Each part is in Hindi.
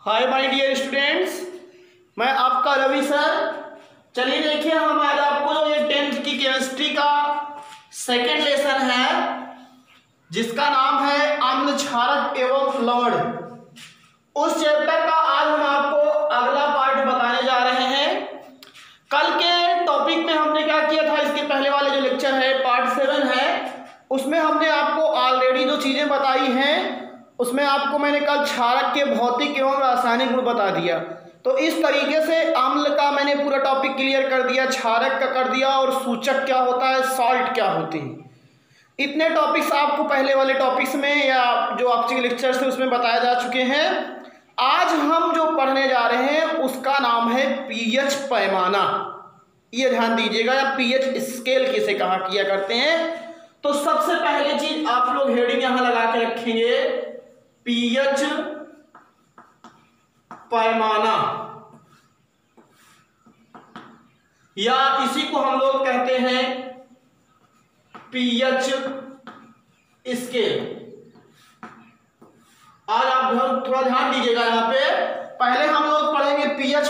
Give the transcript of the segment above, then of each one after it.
हाय माय डियर स्टूडेंट्स, मैं आपका रवि सर। चलिए देखिए, हम आज आपको जो ये 10th की केमिस्ट्री का सेकेंड लेसन है जिसका नाम है अम्ल क्षारक एवं लवण, उस चैप्टर का आज हम आपको अगला पार्ट बताने जा रहे हैं। कल के टॉपिक में हमने क्या किया था, इसके पहले वाले जो लेक्चर है पार्ट 7 है, उसमें हमने आपको ऑलरेडी जो चीज़ें बताई हैं उसमें आपको मैंने कल क्षारक के भौतिक एवं रासायनिक गुण बता दिया। तो इस तरीके से अम्ल का मैंने पूरा टॉपिक क्लियर कर दिया, क्षारक का कर दिया, और सूचक क्या होता है, सॉल्ट क्या होती है। इतने टॉपिक्स आपको पहले वाले टॉपिक्स में या जो आपके लेक्चर्स थे उसमें बताए जा चुके हैं। आज हम जो पढ़ने जा रहे हैं उसका नाम है पीएच पैमाना। ये ध्यान दीजिएगा, या पीएच स्केल किसे कहा किया करते हैं। तो सबसे पहले चीज आप लोग हेडिंग यहां लगा के रखेंगे, पीएच पैमाना, या इसी को हम लोग कहते हैं पीएच स्केल। आज आप थोड़ा ध्यान दीजिएगा, यहां पे पहले हम लोग पढ़ेंगे पीएच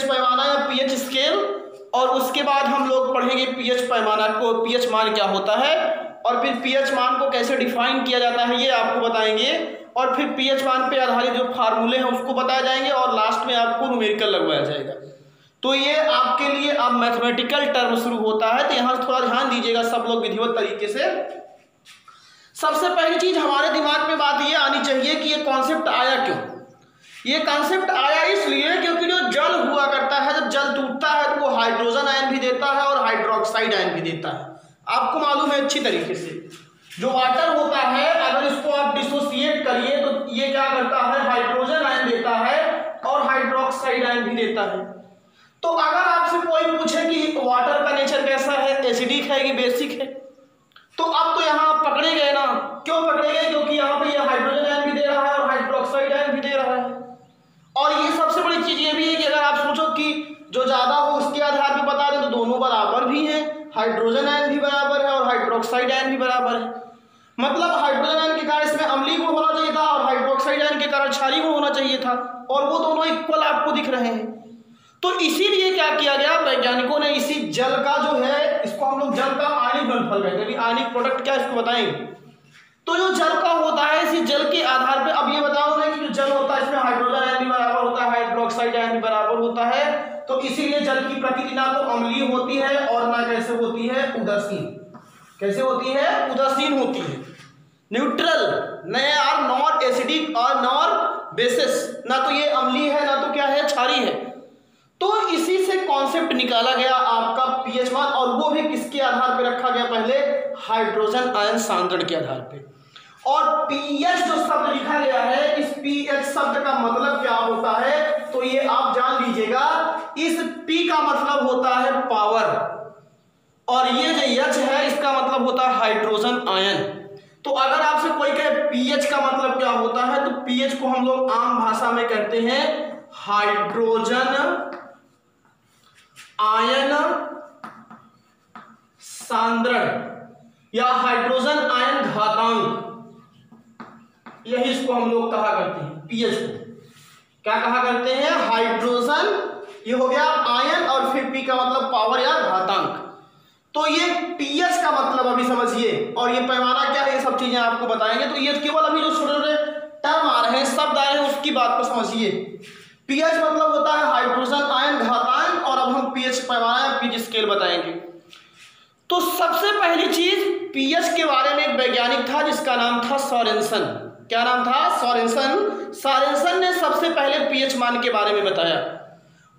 पैमाना या पीएच स्केल, और उसके बाद हम लोग पढ़ेंगे पीएच पैमाना को, पीएच मान क्या होता है, और फिर पीएच मान को कैसे डिफाइन किया जाता है ये आपको बताएंगे, और फिर पीएच मान पे आधारित जो फार्मूले हैं उसको बताए जाएंगे, और लास्ट में आपको न्यूमेरिकल लगवाया जाएगा। तो ये आपके लिए अब मैथमेटिकल टर्म शुरू होता है, तो यहाँ थोड़ा ध्यान दीजिएगा सब लोग विधिवत तरीके से। सबसे पहली चीज हमारे दिमाग में बात ये आनी चाहिए कि ये कॉन्सेप्ट आया क्यों। ये कॉन्सेप्ट आया इसलिए क्योंकि जो जल हुआ करता है, जब जल टूटता है तो वो हाइड्रोजन आयन भी देता है और हाइड्रोक्साइड आयन भी देता है। आपको मालूम है अच्छी तरीके से, जो वाटर होता है अगर इसको आप डिसोसिएट करिए तो ये क्या करता है, हाइड्रोजन आयन देता है और हाइड्रोक्साइड आयन भी देता है। तो अगर आपसे कोई पूछे कि वाटर का नेचर कैसा है, एसिडिक है कि बेसिक है, तो अब तो यहाँ पकड़े गए ना। क्यों पकड़े गए? क्योंकि यहाँ पे ये हाइड्रोजन आयन भी दे रहा है और हाइड्रोक्साइड आयन भी दे रहा है। और ये सबसे बड़ी चीज ये भी है कि अगर आप सोचो कि जो ज्यादा हो उसके आधार पे बता दें तो दोनों बराबर भी हैं, हाइड्रोजन आयन भी बराबर है और हाइड्रोक्साइड आयन भी बराबर है। मतलब हाइड्रोजन आयन के कारण इसमें अम्लीय गुण होना चाहिए था और हाइड्रोक्साइड आयन के कारण क्षारीय गुण होना चाहिए था, और वो दोनों इक्वल आपको दिख रहे हैं। तो इसीलिए क्या किया गया, वैज्ञानिकों ने इसी जल का जो है, इसको हम लोग जल का आणविक घनफल कहते हैं। आणविक प्रोडक्ट क्या इसको बताएंगे। तो जो जल का होता है, इसी जल के आधार पे अब ये बताओ ना कि जो जल होता है इसमें हाइड्रोजन आयन भी बराबर होता है, हाइड्रोक्साइड आयन भी बराबर होता है। तो इसीलिए जल की प्रकृति ना तो अम्लीय होती है और ना कैसे होती है, उदासीन। कैसे होती है? उदासीन होती है, न्यूट्रल, नॉट एसिडिक और नॉट बेसिस। ना तो ये अम्लीय है ना तो क्या है, क्षारीय है। तो इसी से कॉन्सेप्ट निकाला गया आपका पीएच मान, और वो भी किसके आधार पे रखा गया, पहले हाइड्रोजन आयन सांद्रण के आधार पे। और पीएच जो शब्द लिखा गया है, इस पीएच शब्द का मतलब क्या होता है, तो ये आप जान लीजिएगा। इस पी का मतलब होता है पावर, और ये जो एच है इसका मतलब होता है हाइड्रोजन आयन। तो अगर आपसे कोई कहे पीएच का मतलब क्या होता है, तो पीएच को हम लोग आम भाषा में कहते हैं हाइड्रोजन आयन सांद्रण या हाइड्रोजन आयन घातांक, यही इसको हम लोग कहा करते हैं। पीएच को क्या कहा करते हैं, हाइड्रोजन, ये हो गया आयन, और फिर पी का मतलब पावर या घातांक। तो ये पीएच का मतलब अभी समझिए, और ये पैमाना क्या है, ये सब चीजें आपको बताएंगे। तो ये केवल अभी जो छोटे छोटे टर्म आ रहे हैं, शब्द आ रहे हैं, उसकी बात को समझिए। पीएच मतलब होता है हाइड्रोजन आयन घातांक, और अब हम पीएच पैमाना या पीएच स्केल बताएंगे। तो सबसे पहली चीज, पीएच के बारे में एक वैज्ञानिक था जिसका नाम था सोरेनसन। क्या नाम था? सोरेनसन। सोरेनसन ने सबसे पहले पीएच मान के बारे में बताया,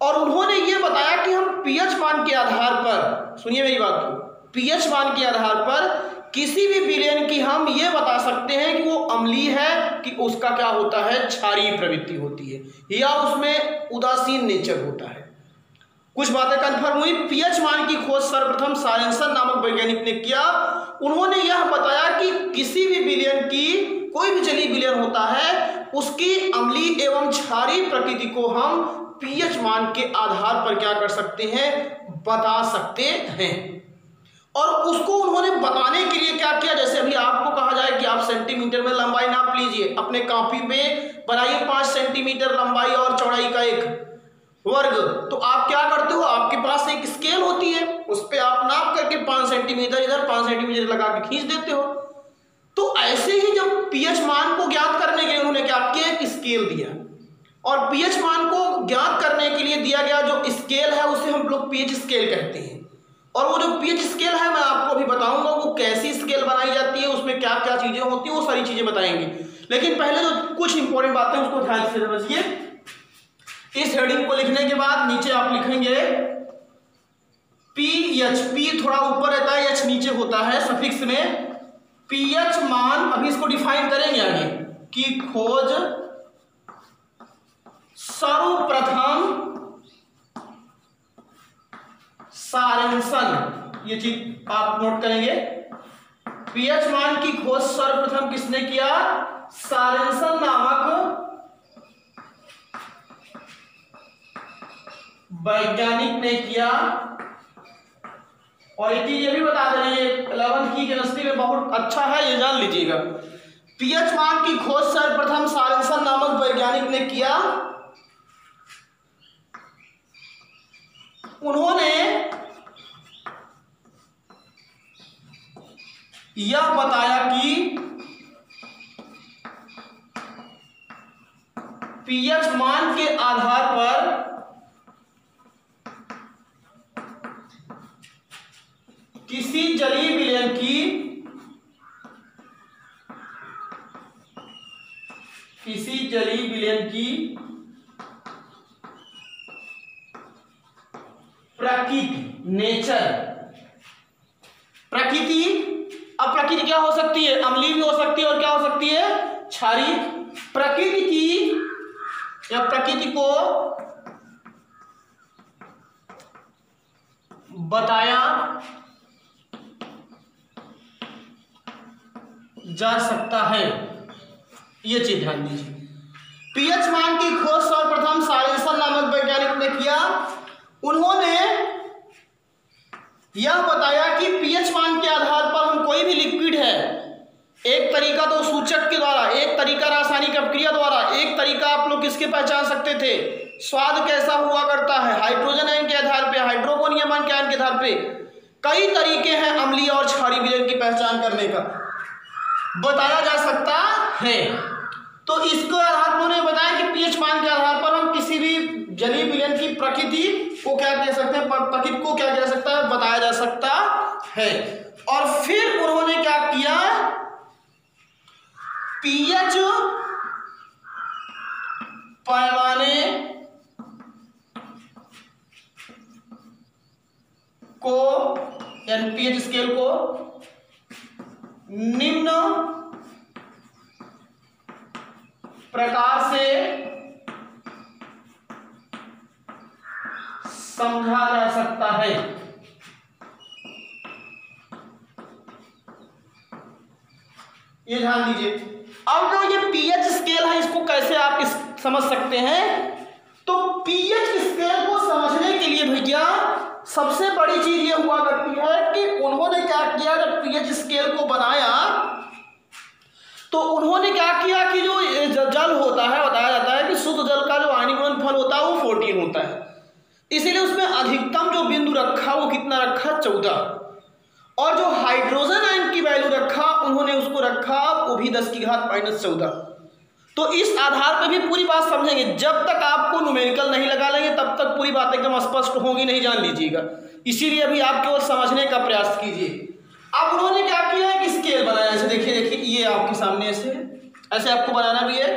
और उन्होंने ये बताया कि हम पीएच मान के आधार पर, सुनिए मेरी बात को, पीएच मान के आधार पर किसी भी विलयन की हम ये बता सकते हैं कि वो अम्लीय है कि उसका क्या होता है, क्षारीय प्रवृत्ति होती है, या उसमें उदासीन नेचर होता है। कुछ बातें कंफर्म हुई। पीएच मान की खोज सर्वप्रथम सोरेनसन नामक वैज्ञानिक ने किया। उन्होंने यह बताया कि किसी भी विलयन की, कोई भी जलीय विलयन होता है, उसकी अम्लीय एवं क्षारीय प्रकृति को हम पीएच मान के आधार पर क्या कर सकते हैं, बता सकते हैं। और उसको उन्होंने बताने के लिए क्या किया, जैसे अभी आपको कहा जाए कि आप सेंटीमीटर में लंबाई नाप लीजिए, अपने कॉपी पे बनाइए 5 सेंटीमीटर लंबाई और चौड़ाई का एक वर्ग, तो आप क्या करते हो, आपके पास एक स्केल होती है, उस पर आप नाप करके 5 सेंटीमीटर इधर 5 सेंटीमीटर लगा के खींच देते हो। तो ऐसे ही जब पीएच मान को ज्ञात करने के लिए उन्होंने क्या किया, एक स्केल दिया, और पीएच मान को ज्ञात करने के लिए दिया गया जो स्केल है उसे हम लोग पीएच स्केल कहते हैं। और वो जो पीएच स्केल है मैं आपको अभी बताऊंगा वो कैसी स्केल बनाई जाती है, उसमें क्या क्या चीजें होती हैं, वो सारी चीजें बताएंगे। लेकिन पहले जो कुछ इंपॉर्टेंट बातें उसको ध्यान से समझिए। इस हेडिंग को लिखने के बाद नीचे आप लिखेंगे पीएच, पी थोड़ा ऊपर रहता है, एच नीचे होता है सफिक्स में। पीएच मान, अभी इसको डिफाइन करेंगे आगे, की खोज सर्वप्रथम सारेंसन, ये चीज आप नोट करेंगे। पीएच मान की खोज सर्वप्रथम किसने किया, सारेंसन नामक वैज्ञानिक ने किया। और एक चीज ये भी बता दे रही है 11th की केमिस्ट्री में बहुत अच्छा है, ये जान लीजिएगा। पीएच मान की खोज सर्वप्रथम सारेंसन नामक वैज्ञानिक ने किया। उन्होंने यह बताया कि पीएच मान के आधार पर किसी जलीय विलयन की प्रकृति, नेचर, प्रकृति, अब प्रकृति क्या हो सकती है, अम्लीय भी हो सकती है और क्या हो सकती है, क्षारीय। प्रकृति की या प्रकृति को बताया जा सकता है, ये चीज ध्यान दीजिए। पीएच मान की खोज सर्वप्रथम सारेंसन नामक वैज्ञानिक ने किया। उन्होंने यह बताया कि पीएच मान के आधार पर हम कोई भी लिक्विड है, एक तरीका तो सूचक के द्वारा, एक तरीका रासायनिक अपक्रिया द्वारा, एक तरीका आप लोग किसके पहचान सकते थे, स्वाद कैसा हुआ करता है, हाइड्रोजन आयन के आधार पे, हाइड्रोकोनियम आयन के आधार के आधार पे, कई तरीके हैं अम्लीय और क्षारीय विलयन की पहचान करने का, बताया जा सकता है। तो इसके आधार पर उन्होंने बताया कि पीएच मान के आधार पर हम किसी भी जलीय विलयन की प्रकृति को क्या कह सकते हैं, प्रकृति को क्या कह सकता है, बताया जा सकता है। और फिर उन्होंने क्या किया, पीएच पैमाने को यानी पीएच स्केल को निम्न प्रकार से समझा जा सकता है। ये ध्यान दीजिए। अब जो ये पीएच स्केल है इसको कैसे आप समझ सकते हैं, तो पीएच स्केल को समझने के लिए भैया सबसे बड़ी चीज ये हुआ करती है कि उन्होंने क्या किया, जब पीएच स्केल को बनाया तो उन्होंने क्या किया कि जो जल होता है, बताया जाता है कि शुद्ध जल का जो आयनिक गुणनफल होता है वो 14 होता है, इसीलिए उसमें अधिकतम जो बिंदु रखा वो कितना रखा, 14, और जो हाइड्रोजन आयन की वैल्यू रखा उन्होंने उसको रखा वो भी 10⁻⁻14। तो इस आधार पर भी पूरी बात समझेंगे, जब तक आपको न्यूमेरिकल नहीं लगा लेंगे तब तक पूरी बात एकदम स्पष्ट होगी नहीं, जान लीजिएगा। इसीलिए अभी आप केवल समझने का प्रयास कीजिए। अब उन्होंने क्या किया, एक स्केल बनाया, ऐसे देखिए ये आपके सामने ऐसे आपको बनाना भी है।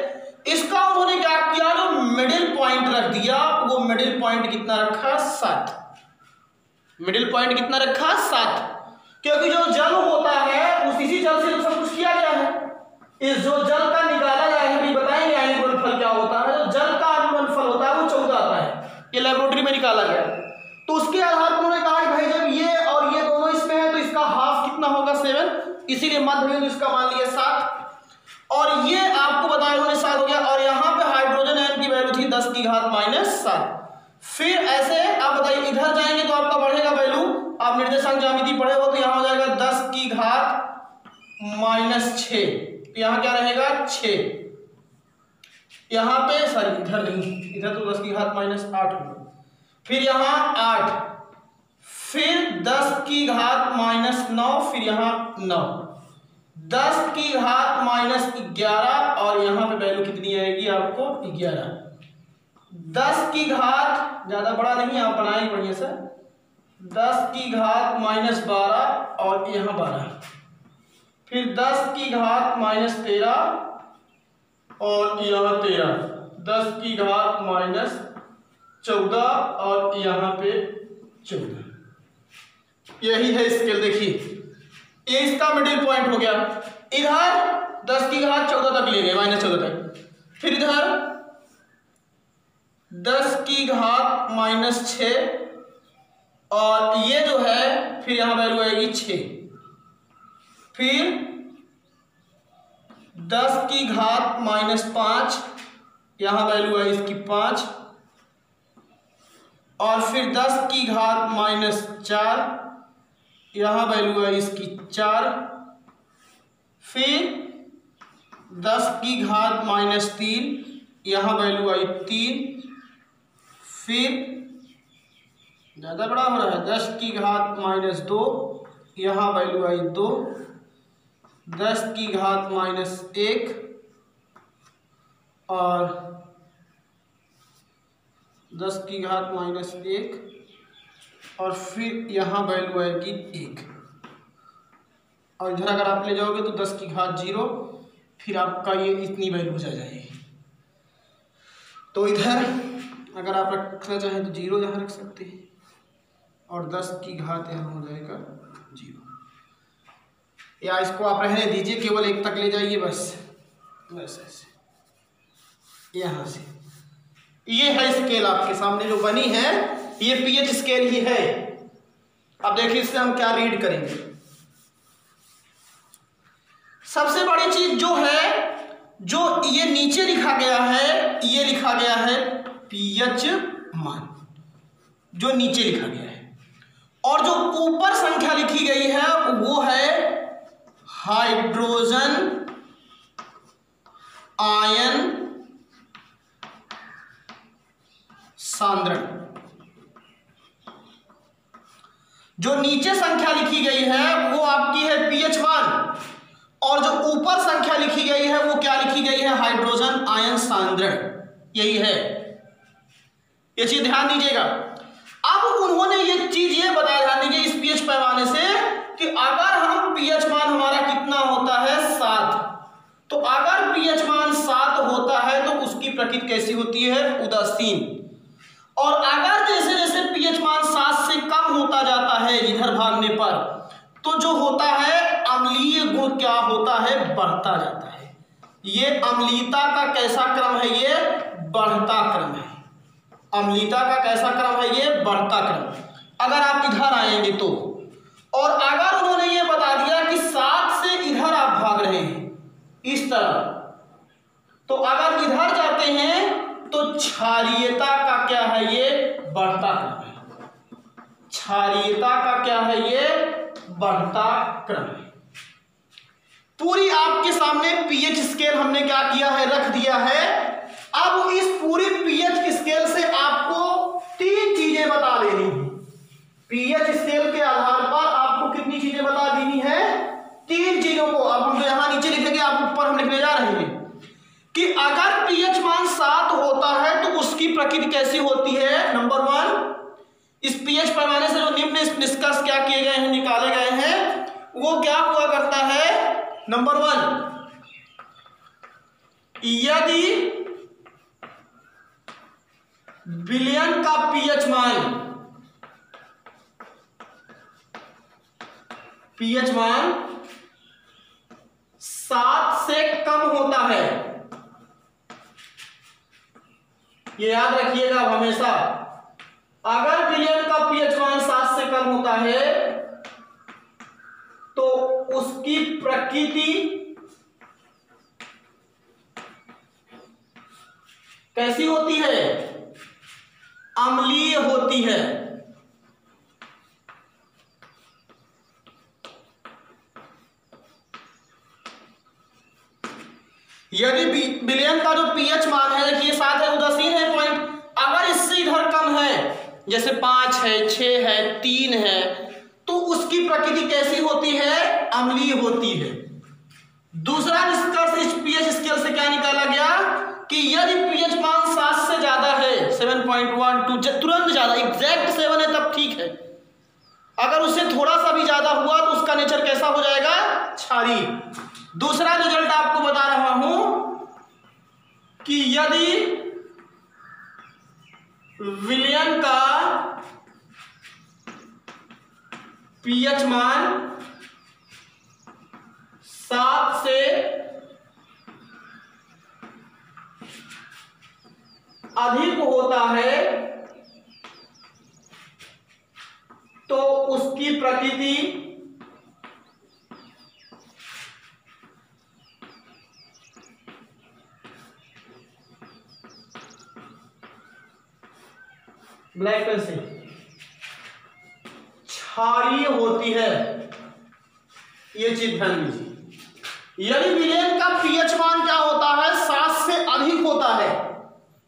इसका उन्होंने क्या किया, जो मिडिल पॉइंट रख दिया, वो मिडिल पॉइंट कितना रखा, 7। मिडिल पॉइंट कितना रखा, 7, क्योंकि जो जल होता है उस इसी जल से तो सब कुछ किया गया है। इस जो जल का निकाला जाए, हम बताएंगे आयनिक गुणनफल क्या होता है, जो जल का आयनिक गुणनफल होता है वो 14 आता है, ये लेबोरेटरी में निकाला गया। तो उसके आधार पर उन्होंने कहा कि भाई जब ये और ये दोनों इसमें है तो इसका हाफ कितना होगा, 7, इसीलिए मध्य बिंदु इसका मान लिया 7, और ये आपको बताया उन्होंने 7 हो गया, और यहाँ पे हाइड्रोजन आयन की वैल्यू थी 10⁻⁻7। फिर ऐसे आप बताइए इधर जाएंगे तो आपका बढ़ेगा वैल्यू, आप निर्देशांक ज्यामिति पढ़े हो तो यहाँ हो जाएगा 10 की घात -6, यहाँ क्या रहेगा 6, यहाँ पे सॉरी इधर नहीं, इधर तो 10 की घात -8 होगा, फिर यहाँ 8, फिर 10 की घात -9, फिर यहाँ 9, 10 की घात -11 और यहाँ पे वैल्यू कितनी आएगी आपको 11, 10 की घात ज्यादा बड़ा नहीं आप बनाएंगे बढ़िया से, 10 की घात -12 और यहाँ 12, फिर 10 की घात -13 और यहाँ 13, 10 की घात -14 और यहाँ पे 14। यही है स्केल, देखिए ये इसका मिडिल पॉइंट हो गया। इधर 10 की घात 14 तक ले गए, -14 तक, फिर इधर 10 की घात -6 और ये जो है फिर यहां वैल्यू आएगी 6, फिर 10 की घात -5 यहां वैल्यू है इसकी 5 और फिर 10 की घात -4 यहाँ वैल्यू है इसकी 4, फिर 10 की घात -3 यहाँ वैल्यू आई 3, फिर ज़्यादा बड़ा हो रहा है 10 की घात -2 यहाँ वैल्यू आई 2, 10 की घात -1 और 10 की घात -1 और फिर यहाँ वैल्यू आएगी 1 और इधर अगर आप ले जाओगे तो 10 की घात 0, फिर आपका ये इतनी वैल्यू हो जाएगी। तो इधर अगर आप रखना चाहें तो 0 यहाँ रख सकते हैं और 10 की घात यहाँ हो जाएगा 0, या इसको आप रहने दीजिए, केवल 1 तक ले जाइए बस ऐसे यहाँ से। ये है स्केल आपके सामने जो बनी है, ये पीएच स्केल ही है। अब देखिए इससे हम क्या रीड करेंगे। सबसे बड़ी चीज जो है, जो ये नीचे लिखा गया है, ये लिखा गया है पीएच मान, जो नीचे लिखा गया है, और जो ऊपर संख्या लिखी गई है वो है हाइड्रोजन आयन सांद्रण। जो नीचे संख्या लिखी गई है वो आपकी है पीएच मान, और जो ऊपर संख्या लिखी गई है वो क्या लिखी गई है, हाइड्रोजन आयन सांद्रण। यही है, ये चीज ध्यान दीजिएगा। अब उन्होंने ये चीज ये बताया, ध्यान दीजिए, इस पीएच पैमाने से कि अगर हम पीएच मान हमारा कितना होता है 7, तो अगर पीएच मान 7 होता है तो उसकी प्रकृति कैसी होती है, उदासीन। और अगर जैसे जैसे पीएच मान 7 से कम होता जाता है इधर भागने पर, तो जो होता है अम्लीय गुण क्या होता है, बढ़ता जाता है। ये अम्लीयता का कैसा क्रम है, ये बढ़ता क्रम है। अम्लीयता का कैसा क्रम है, ये बढ़ता क्रम। अगर आप इधर आएंगे तो, और अगर उन्होंने ये बता दिया कि 7 से इधर आप भाग रहे हैं इस तरह, तो अगर इधर जाते हैं तो क्षारीयता का क्या है, ये बढ़ता क्रम है। क्षारीयता का क्या है, ये बढ़ता क्रम है। पूरी आपके सामने पीएच स्केल हमने क्या किया है, रख दिया है। अब इस पूरी पीएच स्केल से आपको 3 चीजें बता देनी है। पीएच स्केल के आधार पर आपको कितनी चीजें बता देनी है, 3 चीजों को। अब हम तो यहां नीचे लिखेंगे, आप ऊपर हम लिखने जा रहे हैं कि अगर पीएच मान 7 होता है तो उसकी प्रकृति कैसी होती है। नंबर 1, इस पीएच पैमाने से जो निम्न निष्कर्ष क्या किए गए हैं, निकाले गए हैं, वो क्या हुआ करता है। नंबर 1, यदि विलयन का पीएच मान 7 से कम होता है, ये याद रखिएगा हमेशा। अगर विलयन का पीएच मान 7 से कम होता है तो उसकी प्रकृति कैसी होती है, अम्लीय होती है। 5 है, 6 है, 3 है, तो उसकी प्रकृति कैसी होती है? अम्लीय होती है। दूसरा निष्कर्ष इस पीएच स्केल से क्या निकाला गया कि यदि पीएच मान 7 से ज्यादा है, 7.12, तुरंत ज्यादा, एग्जैक्ट 7 है तब ठीक है, अगर उससे थोड़ा सा भी ज्यादा हुआ तो उसका नेचर कैसा हो जाएगा? क्षारीय। दूसरा रिजल्ट आपको बता रहा हूं कि यदि विलयन का पीएच मान 7 से अधिक होता है तो उसकी प्रकृति ब्लैक पेन से क्षारीय होती है। ये चीज ध्यान दीजिए। यदि विलयन का पीएच मान क्या होता है? 7 से अधिक होता है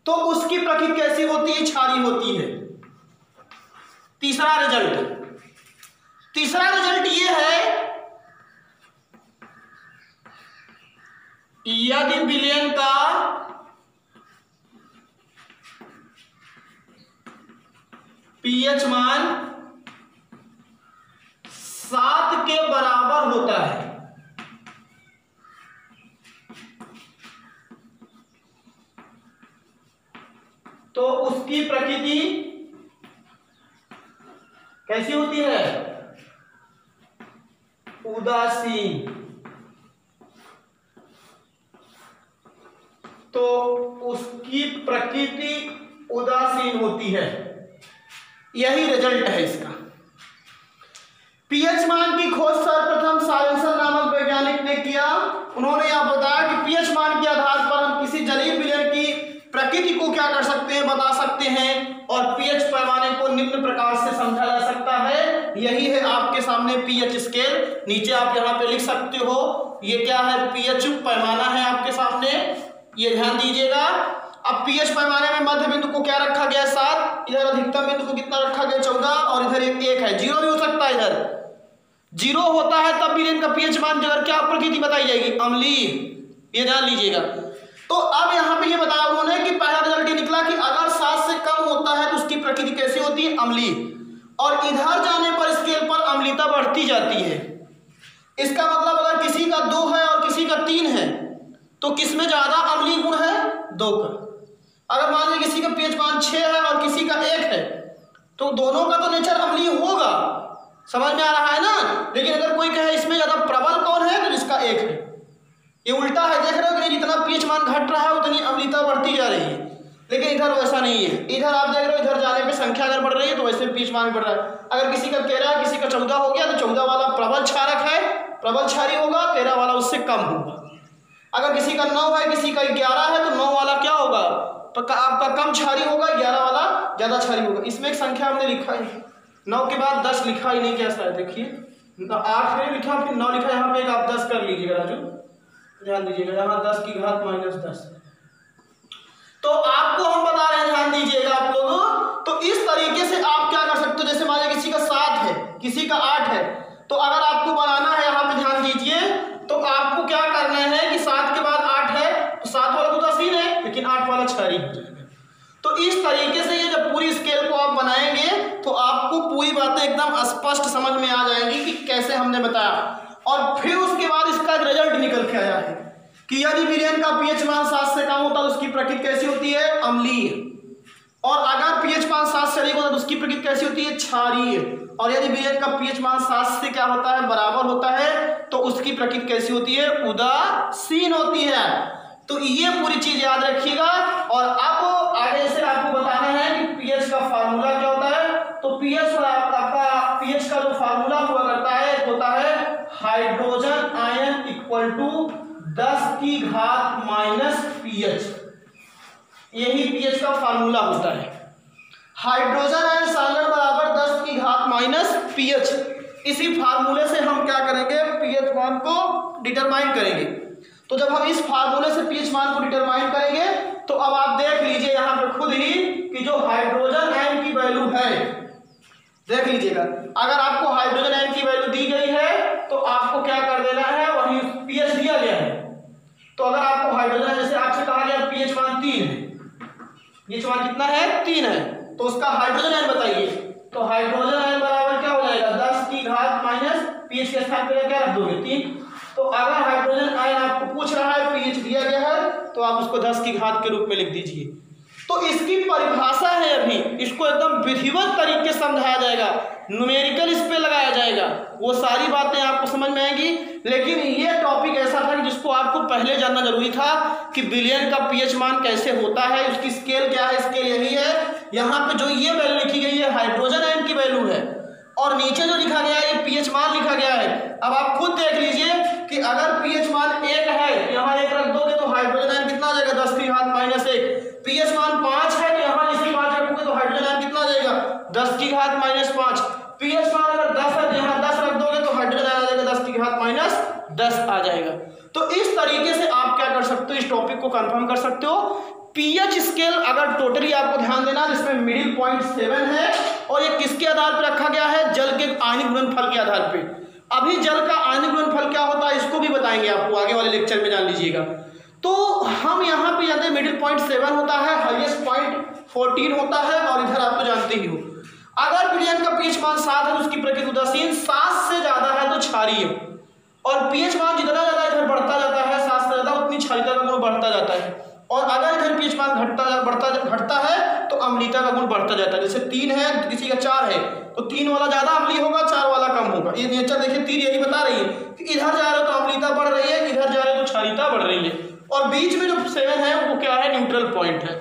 तो उसकी प्रकृति कैसी होती है? क्षारीय होती है। तीसरा रिजल्ट ये है, यदि विलयन का पीएच मान 7 के बराबर होता है तो उसकी प्रकृति कैसी होती है? उदासीन। तो उसकी प्रकृति उदासीन होती है। यही रिजल्ट है इसका। पीएच मान की खोज सर्वप्रथम सारेंसन नामक वैज्ञानिक ने किया। उन्होंने यह बताया कि पीएच मान के आधार पर हम किसी जलीय विलयन की प्रकृति को क्या कर सकते हैं? बता सकते हैं। और पीएच पैमाने को निम्न प्रकार से समझा जा सकता है। यही है आपके सामने पीएच स्केल। नीचे आप यहाँ पे लिख सकते हो, ये क्या है? पीएच पैमाना है आपके सामने, ये ध्यान दीजिएगा। अब पीएच पैमाने में मध्य बिंदु को क्या रखा गया? 7। इधर अधिकतम बिंदु को कितना रखा गया? 14। और इधर 1 है। 0 भी हो सकता है। इधर 0 होता है तब भी इनका पीएच मान जगह क्या प्रकृति बताई जाएगी? अम्लीय। ये ध्यान लीजिएगा। तो अब यहाँ पे ये बताया उन्होंने कि पहला रिजल्ट ये निकला कि अगर 7 से कम होता है तो उसकी प्रकृति कैसी होती है? अम्लीय। और इधर जाने पर स्केल पर अम्लीयता बढ़ती जाती है। इसका मतलब अगर किसी का 2 है और किसी का 3 है तो किसमें ज्यादा अम्लीय गुण है? 2 का। अगर मान लीजिए किसी का पीएच मान 6 है और किसी का 1 है तो दोनों का तो नेचर अम्लीय होगा। समझ में आ रहा है ना? लेकिन अगर कोई कहे इसमें ज्यादा प्रबल कौन है तो जिसका 1 है। ये उल्टा है। देख रहे हो कि जितना पीएच मान घट रहा है उतनी अम्लीयता बढ़ती जा रही है। लेकिन इधर वैसा नहीं है। इधर आप देख रहे हो, इधर जाने पे संख्या अगर बढ़ रही है तो वैसे पीएच मान बढ़ रहा है। अगर किसी का 13 किसी का 14 हो गया तो 14 वाला प्रबल क्षारक है, प्रबल क्षारीय होगा। 13 वाला उससे कम होगा। अगर किसी का 9 है किसी का 11 है तो 9 वाला क्या होगा? तो आपका कम क्षारीय होगा, 11 वाला ज्यादा क्षारीय होगा। इसमें एक संख्या हमने लिखा है, 9 के बाद 10 लिखा ही नहीं। कैसा है देखिए, 8 में लिखा फिर 9 लिखा। यहाँ पे आप 10 कर लीजिएगा राजू, ध्यान दीजिएगा। यहाँ 10 की घात -10। तो आपको हम बता रहे हैं, ध्यान दीजिएगा आप लोग। तो इस तरीके से आप क्या कर सकते हो? जैसे मान लीजिए किसी का 7 है किसी का 8 है तो अगर आपको बनाना है, यहाँ पे ध्यान दीजिए, तो आपको क्या करना है कि 7 के बाद 8 है तो 7 वाला उदासीन है लेकिन 8 वाला क्षारीय हो जाएगा। तो इस तरीके से ये जब पूरी स्केल को आप बनाएंगे तो आपको पूरी बातें एकदम स्पष्ट समझ में आ जाएंगी कि कैसे हमने बताया। और फिर उसके बाद इसका एक रिजल्ट निकल के आया है कि यदि विलयन का पीएच मान 7 से कम होता है तो उसकी प्रकृति कैसी होती है? अम्लीय। और अगर पीएच मान 7 से अधिक होता है तो उसकी प्रकृति कैसी होती है? क्षारीय। और यदि विलयन का पीएच मान 7 से क्या होता है? बराबर होता है तो उसकी प्रकृति कैसी होती है? उदासीन होती है। तो ये पूरी चीज याद रखिएगा। और अब आगे से आपको बताना है कि पीएच का फार्मूला क्या होता है। तो पीएच आपका पीएच का जो फार्मूला हुआ करता है होता है हाइड्रोजन आयन इक्वल टू 10 की घात माइनस पीएच। यही पीएच का फार्मूला होता है। हाइड्रोजन आयन सांद्रण बराबर 10 की घात माइनस पीएच। इसी फार्मूले से हम क्या करेंगे? पीएच मान को डिटरमाइन करेंगे। तो जब हम इस फार्मूले से पीएच मान को डिटरमाइन करेंगे तो अब आप देख लीजिए यहाँ पर खुद ही कि जो हाइड्रोजन आयन की वैल्यू है, देख लीजिएगा। अगर आपको हाइड्रोजन आयन की वैल्यू दी गई है तो आपको क्या कर देना है, वही पीएच दिया गया है। तो अगर आपको हाइड्रोजन, जैसे आपसे कहा गया पीएच मान 3 है, पीएच मान कितना है 3 है, तो उसका हाइड्रोजन आयन बताइए। तो हाइड्रोजन आयन बराबर क्या हो जाएगा 10 की घात माइनस पीएच के स्थान पे क्या रख दोगे 3। तो अगर हाइड्रोजन आयन आपको पूछ रहा है, पीएच दिया गया है, तो आप उसको 10 की घात के रूप में लिख दीजिए। तो इसकी परिभाषा है, अभी इसको एकदम विधिवत तरीके से समझाया जाएगा, न्यूमेरिकल इस पे लगाया जाएगा, वो सारी बातें आपको समझ में आएंगी। लेकिन ये टॉपिक ऐसा था कि जिसको आपको पहले जानना जरूरी था कि विलयन का पीएच मान कैसे होता है, उसकी स्केल क्या है। स्केल यही है, यहाँ पे जो ये वैल्यू लिखी गई है हाइड्रोजन आयन की वैल्यू है, और नीचे जो लिखा गया है ये पीएच मान लिखा गया है। अब आप खुद देख लीजिए कि अगर पीएच मान 1 है तो यहाँ 1 रख दोगे तो हाइड्रोजन आयन कितना आ जाएगा 10 की घात माइनस 1। पीएच मान 5 है तो यहाँ जैसे 5 रखोगे तो हाइड्रोजन आयन कितना आ जाएगा 10 की घात माइनस 5। पीएच मान अगर 10 है तो यहाँ 10 रख दोगे तो हाइड्रोजन आयन आ जाएगा 10 की घात माइनस 10 आ जाएगा। तो इस तरीके से आप क्या कर सकते हो, इस टॉपिक को कंफर्म कर सकते हो। पीएच स्केल अगर टोटली आपको ध्यान देना, जिसमें मिडिल पॉइंट 7 है, और ये किसके आधार पर रखा गया है, जल के आयनिक गुणनफल के आधार पे। अभी जल का आयनिक गुणनफल क्या होता है इसको भी बताएंगे आपको, आगे वाले लेक्चर में जान लीजिएगा। तो हम यहाँ पे जानते हैं मिडिल पॉइंट 7 होता है, हाईएस्ट पॉइंट 14 होता है, और इधर आप तो जानते ही हो। अगर विलयन का पीएच मान 7 है तो उसकी प्रकृति उदासीन, 7 से ज्यादा है तो क्षारीय, और पीएच मान जितना ज्यादा इधर बढ़ता जाता है 7 से ज्यादा उतनी क्षारीयता का गुण बढ़ता जाता है। और अगर इधर पीएच मान घटता है तो अम्लीयता का गुण बढ़ता जाता है। जैसे 3 है किसी का 4 है तो 3 वाला ज्यादा अम्लीय होगा, 4 वाला कम होगा। ये नेचर देखिए 3 यही बता रही है कि इधर जा रहे हो तो अम्लीयता बढ़ रही है, इधर जा रहे हो तो क्षारीयता बढ़ रही है। और बीच में जो 7 है वो क्या है, न्यूट्रल पॉइंट है।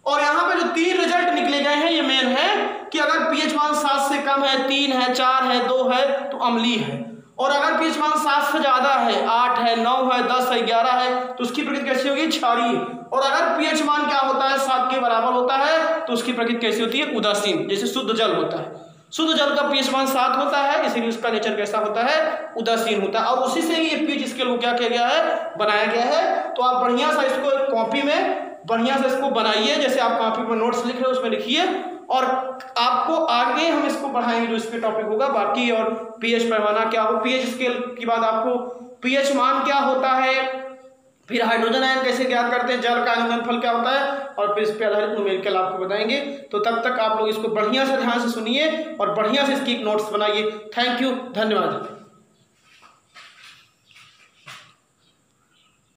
और यहाँ पे जो 3 रिजल्ट निकले गए हैं ये मेन है कि अगर पीएच मान 7 से कम है, 3 है, 4 है, 2 है तो अम्लीय है, और अगर पीएच मान 7 से ज्यादा है, 8 है, 9 है, 10 है, 11 है तो उसकी प्रकृति कैसी होगी, क्षारीय। और अगर पीएच मान क्या होता है 7 के बराबर होता है तो उसकी प्रकृति कैसी होती है, उदासीन। जैसे शुद्ध जल होता है, शुद्ध जल का पीएच मान 7 होता है, इसीलिए उसका नेचर कैसा होता है, उदासीन होता है। और उसी से ही ये पीएच स्केल को क्या किया गया है, बनाया गया है। तो आप बढ़िया सा इसको एक कॉपी में बढ़िया से इसको बनाइए, जैसे आप कॉपी में नोट्स लिख रहे हो उसमें लिखिए, और आपको आगे हम इसको बढ़ाएंगे जो इस पे टॉपिक होगा बाकी। और पीएच पैमाना क्या हो, पीएच स्केल के बाद आपको पीएच मान क्या होता है, फिर हाइड्रोजन आयन कैसे ज्ञात करते हैं, जल का आयनिक गुणनफल क्या होता है, और फिर इस पे आधारित न्यूमेरिकल आपको बताएंगे। तो तब तक आप लोग इसको बढ़िया से ध्यान से सुनिए और बढ़िया से इसकी नोट्स बनाइए। थैंक यू, धन्यवाद।